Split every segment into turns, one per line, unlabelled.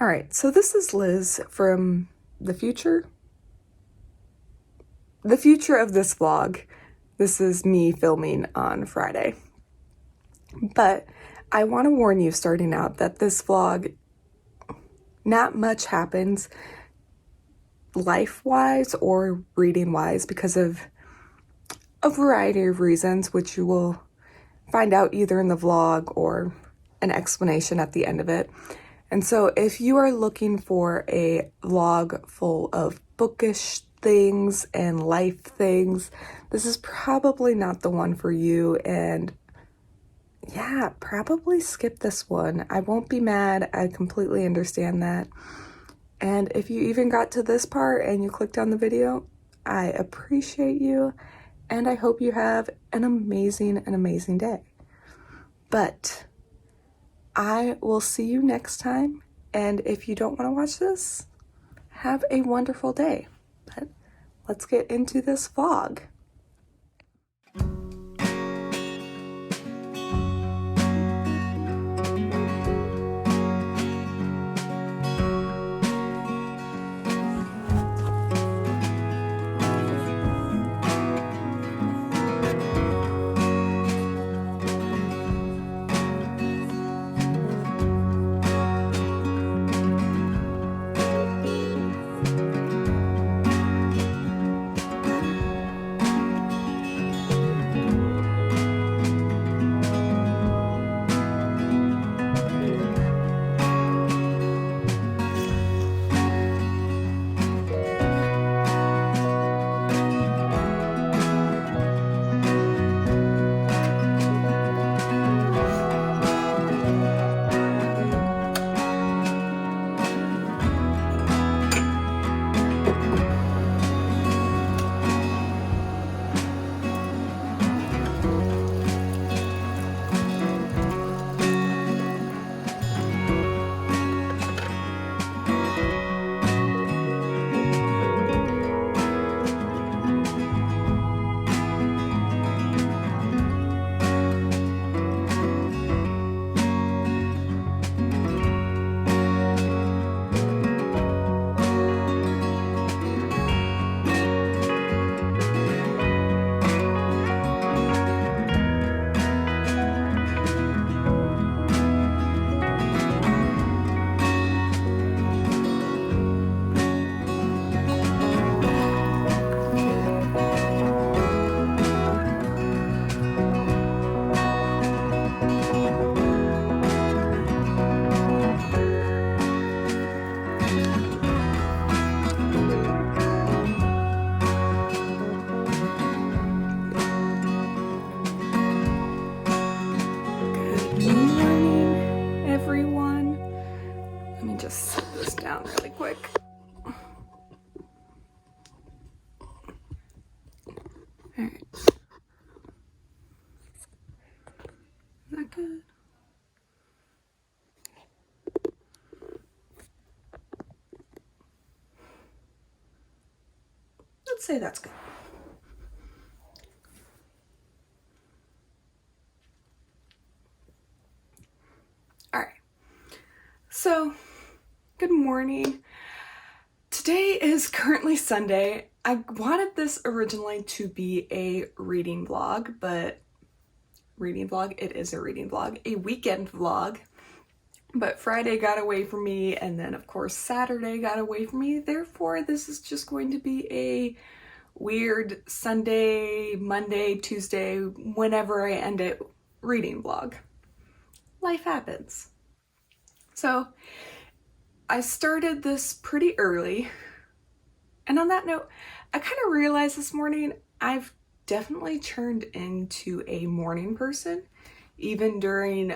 All right, so this is Liz from the future. The future of this vlog. This is me filming on Friday. But I want to warn you starting out that this vlog, not much happens life-wise or reading-wise because of a variety of reasons, which you will find out either in the vlog or an explanation at the end of it. And so if you are looking for a vlog full of bookish things and life things, this is probably not the one for you. And yeah, probably skip this one. I won't be mad. I completely understand that. And if you even got to this part and you clicked on the video, I appreciate you. And I hope you have an amazing day. But I will see you next time. And if you don't want to watch this, have a wonderful day. But let's get into this vlog. Really quick. All right. Is that good? Let's say that's good. All right. So, good morning. Today is currently Sunday. I wanted this originally to be a reading vlog, but it is a reading vlog, a weekend vlog. But Friday got away from me, and then of course Saturday got away from me. Therefore, this is just going to be a weird Sunday, Monday, Tuesday, whenever I end it, reading vlog. Life happens. So I started this pretty early, and on that note, I kind of realized this morning I've definitely turned into a morning person, even during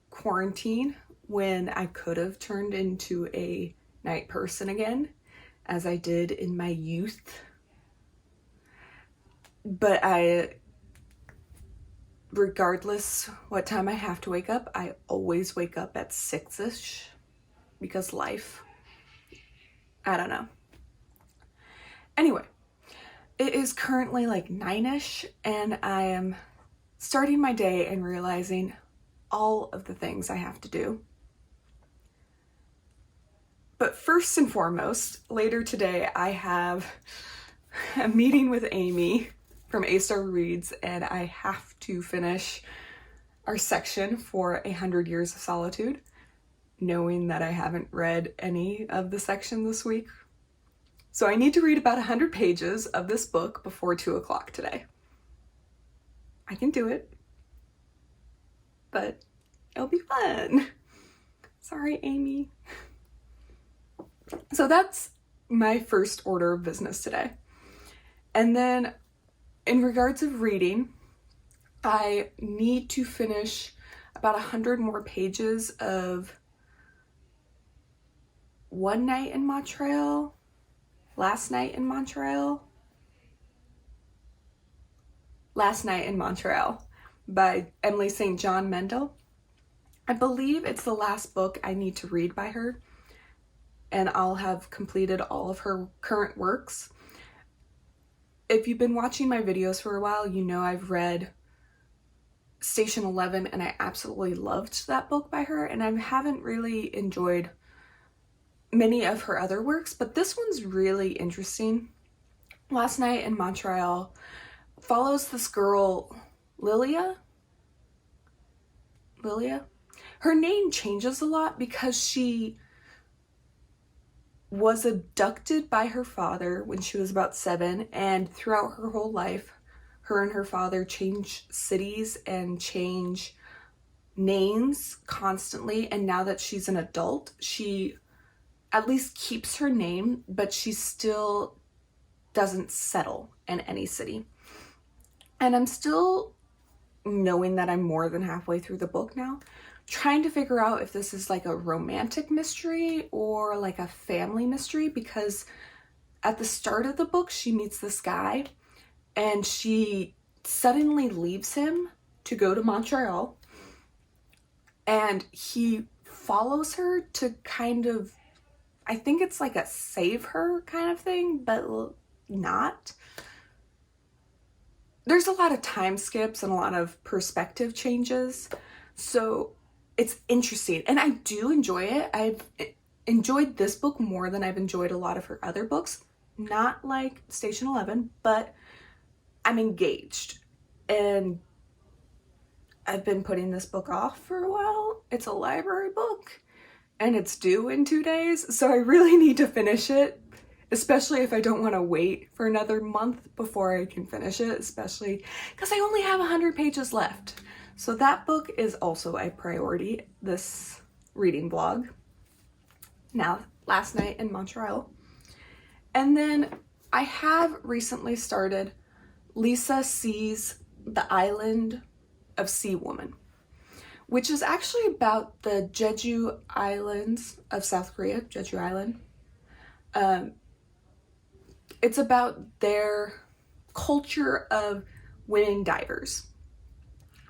quarantine when I could have turned into a night person again, as I did in my youth. But regardless what time I have to wake up, I always wake up at 6-ish. Because life, I don't know. Anyway, it is currently like 9-ish, and I am starting my day and realizing all of the things I have to do. But first and foremost, later today I have a meeting with Amy from A-Star Reads, and I have to finish our section for 100 Years of Solitude, knowing that I haven't read any of the section this week. So I need to read about 100 pages of this book before 2 o'clock today. I can do it, but it'll be fun. Sorry, Amy. So that's my first order of business today. And then in regards of reading, I need to finish about 100 more pages of One Night in Montreal, Last Night in Montreal by Emily St. John Mandel. I believe it's the last book I need to read by her, and I'll have completed all of her current works. If you've been watching my videos for a while, you know I've read Station 11, and I absolutely loved that book by her, and I haven't really enjoyed many of her other works, but this one's really interesting. Last Night in Montreal follows this girl, Lilia. Her name changes a lot because she was abducted by her father when she was about 7, and throughout her whole life, her and her father change cities and change names constantly, and now that she's an adult, she at least keeps her name, but she still doesn't settle in any city. And I'm still, knowing that I'm more than halfway through the book now, trying to figure out if this is like a romantic mystery or like a family mystery, because at the start of the book she meets this guy and she suddenly leaves him to go to Montreal, and he follows her to kind of, I think it's like a save her kind of thing, but not. There's a lot of time skips and a lot of perspective changes, so it's interesting, and I do enjoy it. I've enjoyed this book more than I've enjoyed a lot of her other books. Not like Station 11, but I'm engaged, and I've been putting this book off for a while. It's a library book, and it's due in 2 days, so I really need to finish it, especially if I don't want to wait for another month before I can finish it, especially because I only have 100 pages left. So that book is also a priority, this reading blog. Now, Last Night in Montreal. And then I have recently started Lisa Sees the Island of Sea Woman, which is actually about the Jeju Islands of South Korea, Jeju Island. It's about their culture of women divers.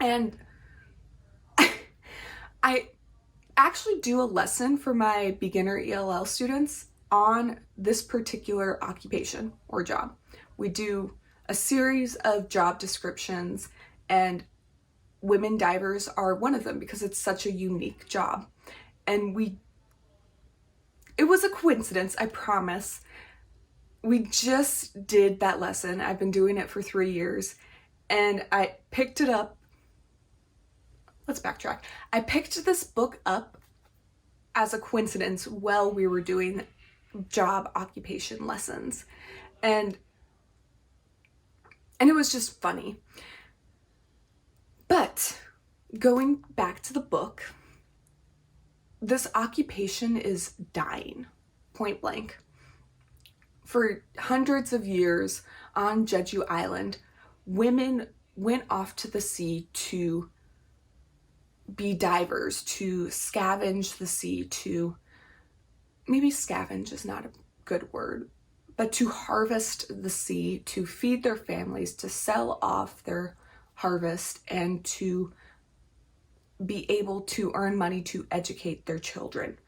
And I actually do a lesson for my beginner ELL students on this particular occupation or job. We do a series of job descriptions, and women divers are one of them because it's such a unique job. And it was a coincidence, I promise. We just did that lesson. I've been doing it for 3 years, and I picked it up. Let's backtrack. I picked this book up as a coincidence while we were doing job occupation lessons, and it was just funny. But going back to the book, this occupation is dying, point blank. For hundreds of years on Jeju Island, women went off to the sea to be divers, to scavenge the sea, to, maybe scavenge is not a good word, but to harvest the sea, to feed their families, to sell off their harvest, and to be able to earn money to educate their children.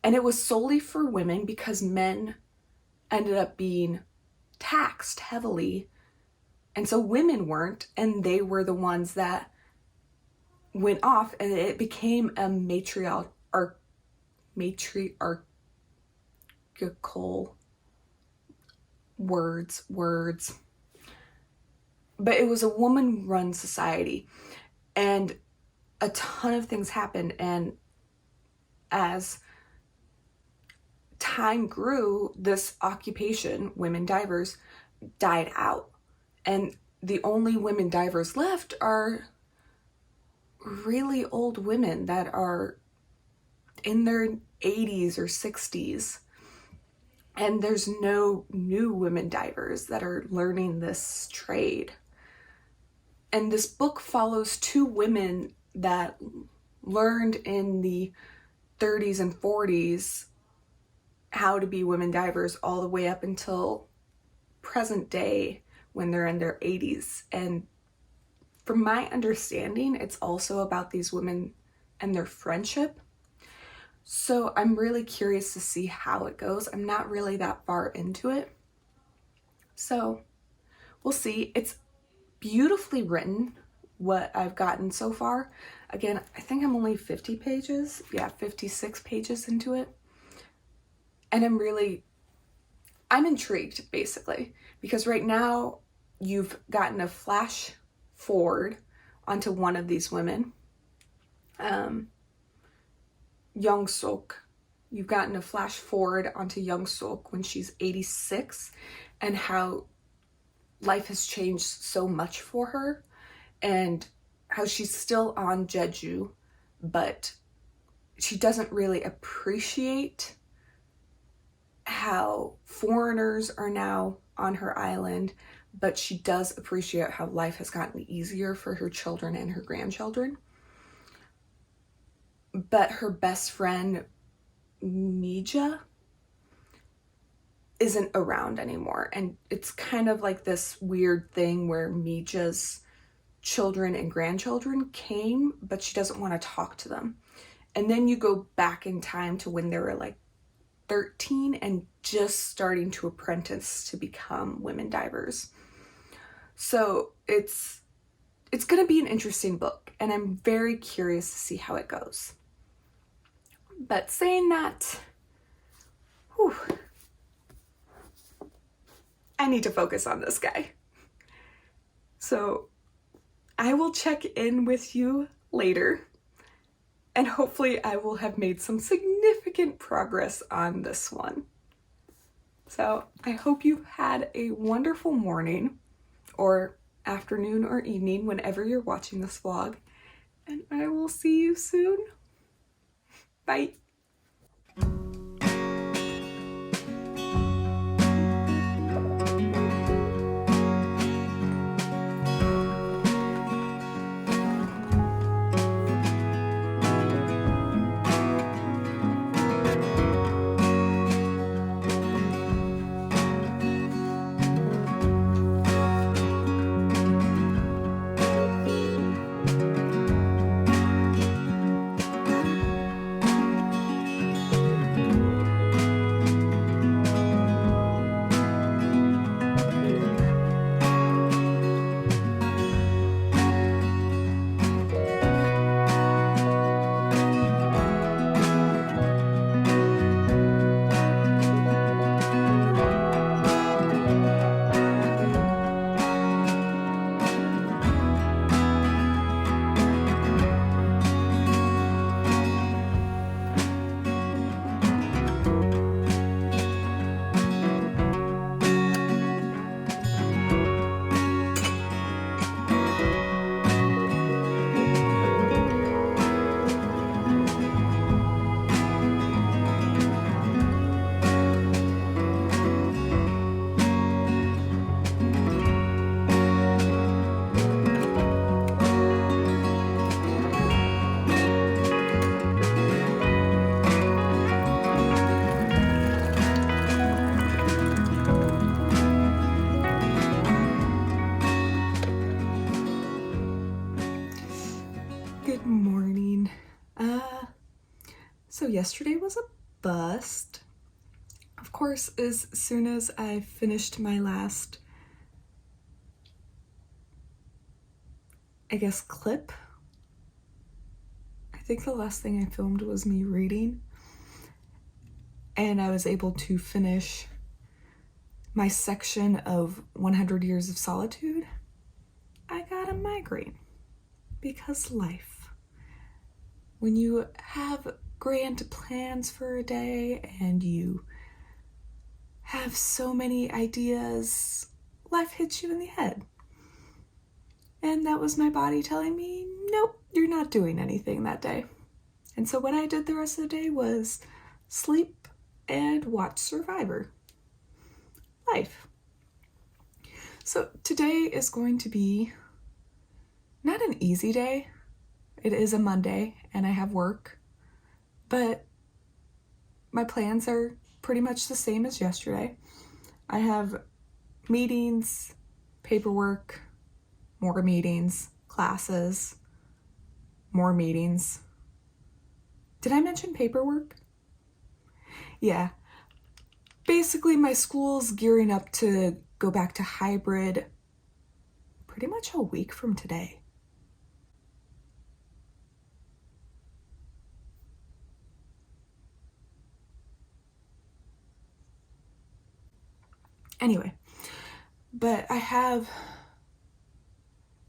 And it was solely for women because men ended up being taxed heavily. And so women weren't, and they were the ones that went off, and it became a matriarchal words, but it was a woman-run society, and a ton of things happened, and as time grew, this occupation, women divers, died out, and the only women divers left are really old women that are in their 80s or 60s, and there's no new women divers that are learning this trade. And this book follows two women that learned in the 30s and 40s how to be women divers all the way up until present day when they're in their 80s. And from my understanding, it's also about these women and their friendship. So I'm really curious to see how it goes. I'm not really that far into it, so we'll see. It's beautifully written, what I've gotten so far. Again, I think I'm only 56 pages into it. And I'm intrigued, basically, because right now you've gotten a flash forward onto one of these women, Young Sok. You've gotten a flash forward onto Young Sok when she's 86, and how life has changed so much for her, and how she's still on Jeju, but she doesn't really appreciate how foreigners are now on her island, but she does appreciate how life has gotten easier for her children and her grandchildren. But her best friend, Mija, isn't around anymore. And it's kind of like this weird thing where Mija's children and grandchildren came, but she doesn't want to talk to them. And then you go back in time to when they were like 13 and just starting to apprentice to become women divers. So it's going to be an interesting book, and I'm very curious to see how it goes. But saying that, I need to focus on this guy. So I will check in with you later, and hopefully I will have made some significant progress on this one. So I hope you had a wonderful morning or afternoon or evening whenever you're watching this vlog, and I will see you soon. Bye. Good morning. So yesterday was a bust. Of course, as soon as I finished my last, clip, I think the last thing I filmed was me reading. and I was able to finish my section of 100 Years of Solitude, I got a migraine. Because life. When you have grand plans for a day and you have so many ideas, life hits you in the head. And that was my body telling me, nope, you're not doing anything that day. And so what I did the rest of the day was sleep and watch Survivor. Life. So today is going to be not an easy day. It is a Monday and I have work, but my plans are pretty much the same as yesterday. I have meetings, paperwork, more meetings, classes, more meetings. Did I mention paperwork? Yeah. Basically, my school's gearing up to go back to hybrid pretty much a week from today. Anyway, but I have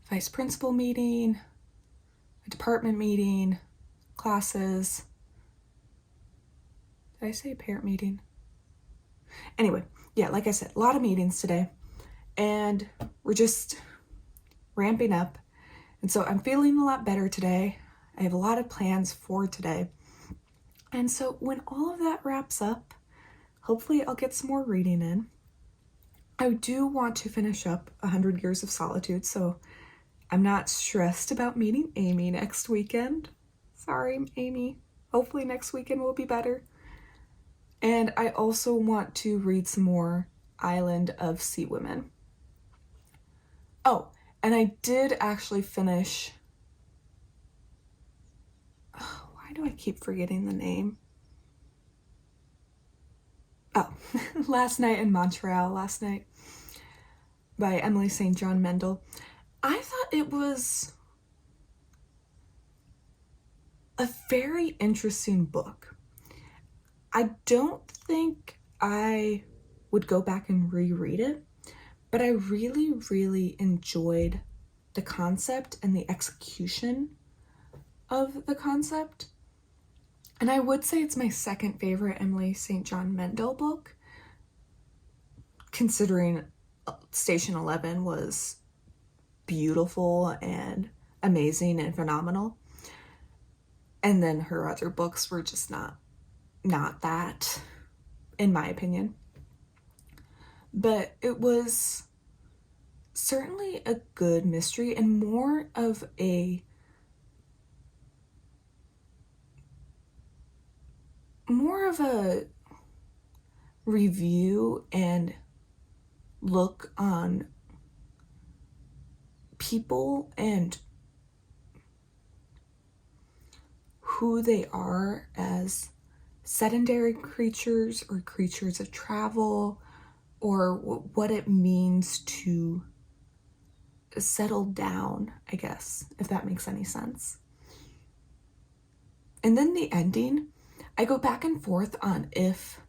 vice principal meeting, a department meeting, classes. Did I say parent meeting? Anyway, yeah, like I said, a lot of meetings today, and we're just ramping up. And so I'm feeling a lot better today. I have a lot of plans for today. And so when all of that wraps up, hopefully I'll get some more reading in. I do want to finish up 100 Years of Solitude, so I'm not stressed about meeting Amy next weekend. Sorry, Amy. Hopefully next weekend will be better. And I also want to read some more Island of Sea Women. Oh, and I did actually finish... Oh, why do I keep forgetting the name? Oh, Last Night in Montreal, by Emily St. John Mandel. I thought it was a very interesting book. I don't think I would go back and reread it, but I really, really enjoyed the concept and the execution of the concept. And I would say it's my second favorite Emily St. John Mandel book, considering Station 11 was beautiful and amazing and phenomenal. And then her other books were just not that, in my opinion. But it was certainly a good mystery and more of a review and look on people and who they are as sedentary creatures or creatures of travel, or what it means to settle down, I guess, if that makes any sense. And then the ending, I go back and forth on if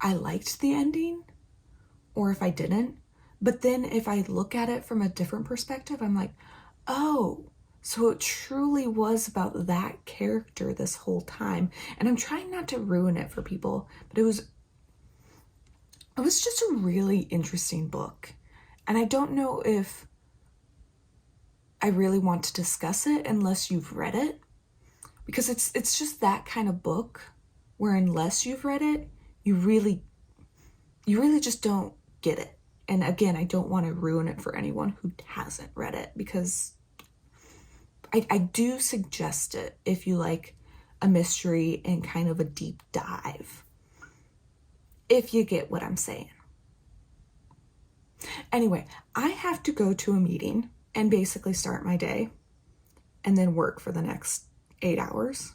I liked the ending or if I didn't. But then if I look at it from a different perspective, I'm like, oh, so it truly was about that character this whole time. And I'm trying not to ruin it for people, but it was just a really interesting book. And I don't know if I really want to discuss it unless you've read it, because it's just that kind of book where unless you've read it, you really just don't get it. And again, I don't want to ruin it for anyone who hasn't read it, because I do suggest it if you like a mystery and kind of a deep dive, if you get what I'm saying. Anyway, I have to go to a meeting and basically start my day and then work for the next 8 hours.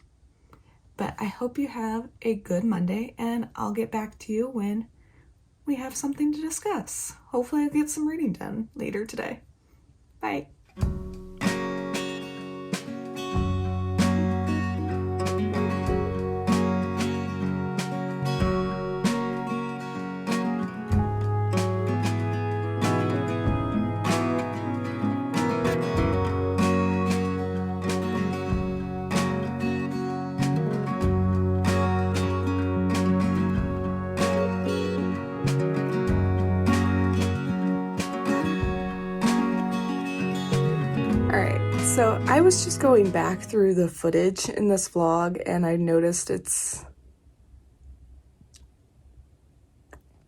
But I hope you have a good Monday, and I'll get back to you when we have something to discuss. Hopefully I'll get some reading done later today. Bye. I was just going back through the footage in this vlog and I noticed it's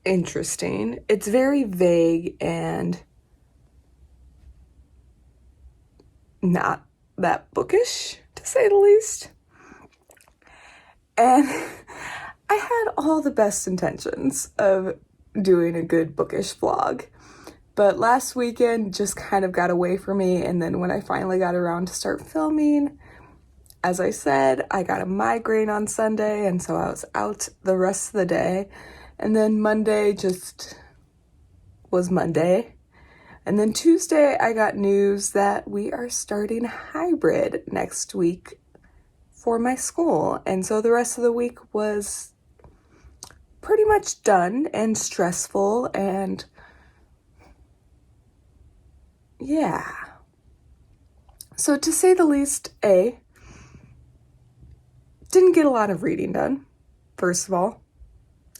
interesting. It's very vague and not that bookish, to say the least. And I had all the best intentions of doing a good bookish vlog, but last weekend just kind of got away from me, and then when I finally got around to start filming, as I said, I got a migraine on Sunday, and so I was out the rest of the day, and then Monday just was Monday. And then Tuesday, I got news that we are starting hybrid next week for my school. And so the rest of the week was pretty much done and stressful and yeah. So to say the least, didn't get a lot of reading done, first of all.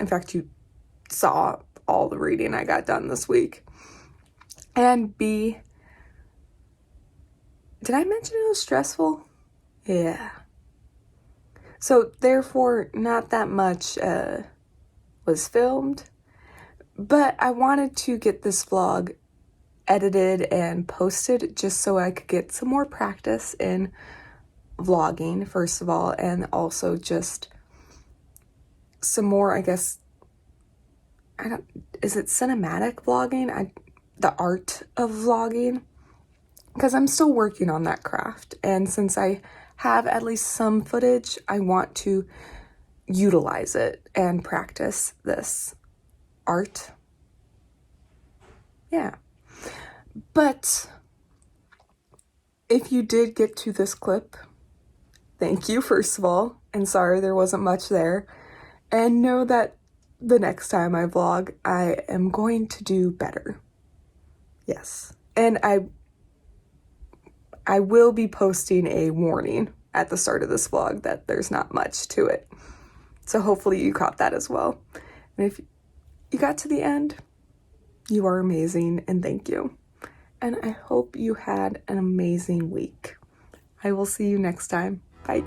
In fact, you saw all the reading I got done this week. And B, did I mention it was stressful? Yeah. So therefore, not that much was filmed, but I wanted to get this vlog edited and posted just so I could get some more practice in vlogging, first of all, and also just some more, I guess, is it cinematic vlogging? The art of vlogging, because I'm still working on that craft, and since I have at least some footage, I want to utilize it and practice this art. Yeah. But if you did get to this clip, thank you, first of all, and sorry there wasn't much there, and know that the next time I vlog, I am going to do better. Yes. And I will be posting a warning at the start of this vlog that there's not much to it. So hopefully you caught that as well. And if you got to the end, you are amazing and thank you. And I hope you had an amazing week. I will see you next time. Bye.